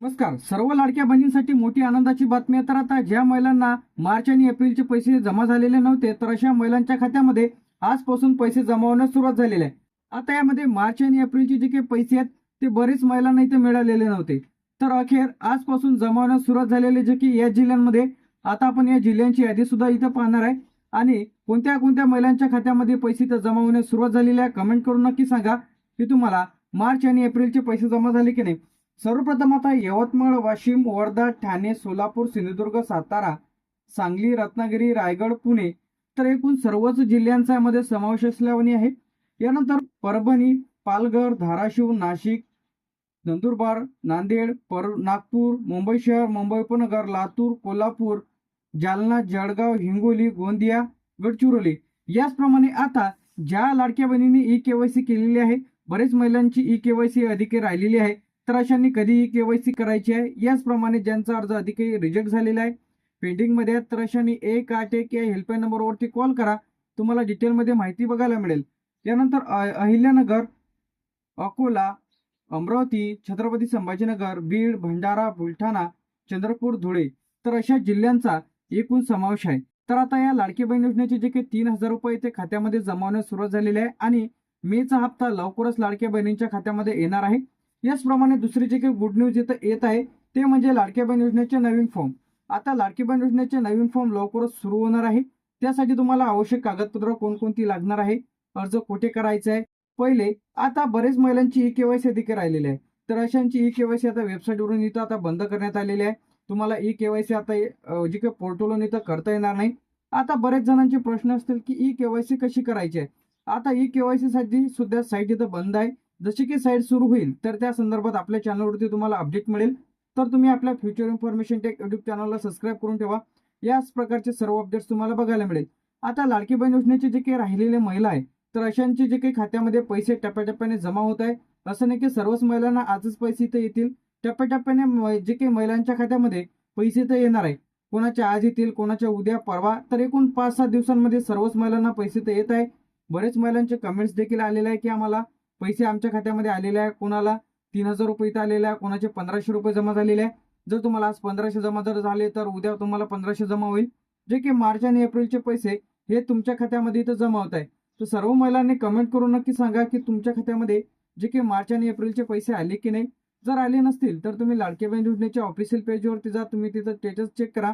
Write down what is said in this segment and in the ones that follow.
नमस्कार. सर्व लाडक्या बहिणींसाठी मोठी आनंदाची बातमी आहे. तर आता ज्या महिलांना मार्च आणि एप्रिलचे पैसे जमा झालेले नव्हते, तर अशा महिलांच्या खात्यामध्ये आजपासून पैसे जमा होण्यास सुरुवात झालेली आहे. आता यामध्ये मार्च आणि एप्रिलचे जे काही पैसे आहेत ते बरेच महिलांना इथे मिळालेले नव्हते. तर अखेर आजपासून जमा होण्यास सुरुवात झालेले जे की या जिल्ह्यांमध्ये, आता आपण या जिल्ह्यांची यादी सुद्धा इथं पाहणार आहे आणि कोणत्या कोणत्या महिलांच्या खात्यामध्ये पैसे इथं जमा होण्यास सुरुवात झालेली आहे. कमेंट करून नक्की सांगा की तुम्हाला मार्च आणि एप्रिलचे पैसे जमा झाले की नाही. सर्वप्रथम आता यवतमाळ, वाशिम, वर्धा, ठाणे, सोलापूर, सिंधुदुर्ग, सातारा, सांगली, रत्नागिरी, रायगड, पुणे, तर एकूण सर्वच जिल्ह्यांचा यामध्ये समावेश असल्याने आहे. यानंतर परभणी, पालघर, धाराशिव, नाशिक, नंदुरबार, नांदेड, नागपूर, मुंबई शहर, मुंबई उपनगर, लातूर, कोल्हापूर, जालना, जळगाव, हिंगोली, गोंदिया, गडचिरोली याचप्रमाणे आता ज्या लाडक्या बहिणींनी ई केवायसी केलेली आहे, बरेच महिलांची ई केवायसी अधिक राहिलेली आहे, तर अशांनी कधी ई केवायसी करायची आहे. याचप्रमाणे ज्यांचा अर्ज अधिक रिजेक्ट झालेला आहे, पेंडिंगमध्ये आहे, तर अशांनी 181 या हेल्पलाईन नंबरवरती कॉल करा. तुम्हाला डिटेलमध्ये माहिती बघायला मिळेल. त्यानंतर अहिल्यानगर, अकोला, अमरावती, छत्रपती संभाजीनगर, बीड, भंडारा, बुलढाणा, चंद्रपूर, धुळे, तर अशा जिल्ह्यांचा एकूण समावेश आहे. तर आता या लाडकी बहीण योजनेचे जे काही 3,000 रुपये ते खात्यामध्ये जमा होण्यास सुरुवात झालेली आहे आणि मेचा हप्ता लवकरच लाडक्या बहिणींच्या खात्यामध्ये येणार आहे. याचप्रमाणे दुसरी जे काही गुड न्यूज इथं येत आहे ते म्हणजे लाडक्या बहीण योजनेचे नवीन फॉर्म. आता लाडकी बहीण योजनेचे नवीन फॉर्म लवकरच सुरू होणार आहे. त्यासाठी तुम्हाला आवश्यक कागदपत्र कोणकोणती लागणार आहे, अर्ज कुठे करायचा आहे. पहिले आता बरेच महिलांची ई केवायसी देखील राहिलेली आहे, तर अशांची ई केवायसी आता वेबसाईटवरून इथं आता बंद करण्यात आलेली आहे. तुम्हाला ई केवायसी आता जी काही पोर्टलवरून इथं करता येणार नाही. आता बरेच जणांचे प्रश्न असतील की ई केवायसी कशी करायची आहे. आता ई केवायसी साठी सुद्धा साईट इथं बंद आहे. जशी की साईट सुरू होईल तर त्या संदर्भात आपल्या चॅनलवरती तुम्हाला अपडेट मिळेल. तर तुम्ही आपल्या फ्युचर इन्फॉर्मेशन टेक युट्यूब चॅनलला सबस्क्राईब करून ठेवा. याच प्रकारचे सर्व अपडेट्स तुम्हाला बघायला मिळेल. आता लाडकी बहीण योजनेचे जे काही राहिलेले महिला आहे, तर अशांचे जे काही खात्यामध्ये पैसे टप्प्याटप्प्याने जमा होत आहे. असं नाही की सर्वच महिलांना आजच पैसे इथे येतील. टप्प्याटप्प्याने जे काही महिलांच्या खात्यामध्ये पैसे इथे येणार आहे, कोणाच्या आज येतील, कोणाच्या उद्या, परवा, तर एकूण 5-7 दिवसांमध्ये सर्वच महिलांना पैसे इथे येत आहे. बरेच महिलांचे कमेंट्स देखील आलेले आहे की आम्हाला पैसे आमच्या खात्यामध्ये आलेले आहे. कोणाला 3,000 रुपये इथं आलेले आहे, कोणाचे 1,500 रुपये जमा झालेले आहे. जर तुम्हाला आज 1,500 जमा जर झाले तर उद्या तुम्हाला 1,500 जमा होईल. जे की मार्च आणि एप्रिलचे पैसे हे तुमच्या खात्यामध्ये इथं जमा होत आहे. तर सर्व महिलांनी कमेंट करून नक्की सांगा की तुमच्या खात्यामध्ये जे काही मार्च आणि एप्रिलचे पैसे आले की नाही. जर आले नसतील तर तुम्ही लाडकी बहीण योजनेच्या ऑफिशियल पेजवरती जा, तुम्ही तिथं स्टेटस चेक करा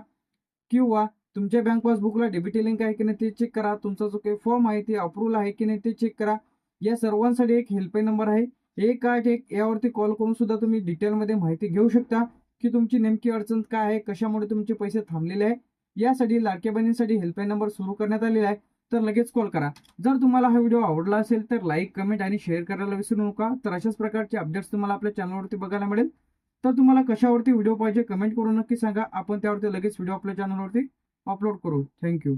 किंवा तुमच्या बँक पासबुकला डेबिट लिंक आहे की नाही ते चेक करा. तुमचा जो काही फॉर्म आहे ते अप्रूव्हल आहे की नाही ते चेक करा. या सर्वांसाठी एक हेल्पलाईन नंबर आहे 181, यावरती कॉल करून सुद्धा तुम्ही डिटेलमध्ये माहिती घेऊ शकता की तुमची नेमकी अडचण काय आहे, कशामुळे तुमचे पैसे थांबलेले आहे. यासाठी लाडक्या बहिणींसाठी हेल्पलाईन नंबर सुरू करण्यात आलेला आहे, तर लगेच कॉल करा. जर तुम्हाला हा व्हिडिओ आवडला असेल तर लाईक, कमेंट आणि शेअर करायला विसरू नका. तर अशाच प्रकारचे अपडेट्स तुम्हाला आपल्या चॅनलवरती बघायला मिळेल. तर तुम्हाला कशावरती व्हिडिओ पाहिजे कमेंट करून नक्की सांगा. आपण त्यावरती लगेच व्हिडिओ आपल्या चॅनलवरती अपलोड करू. थँक्यू.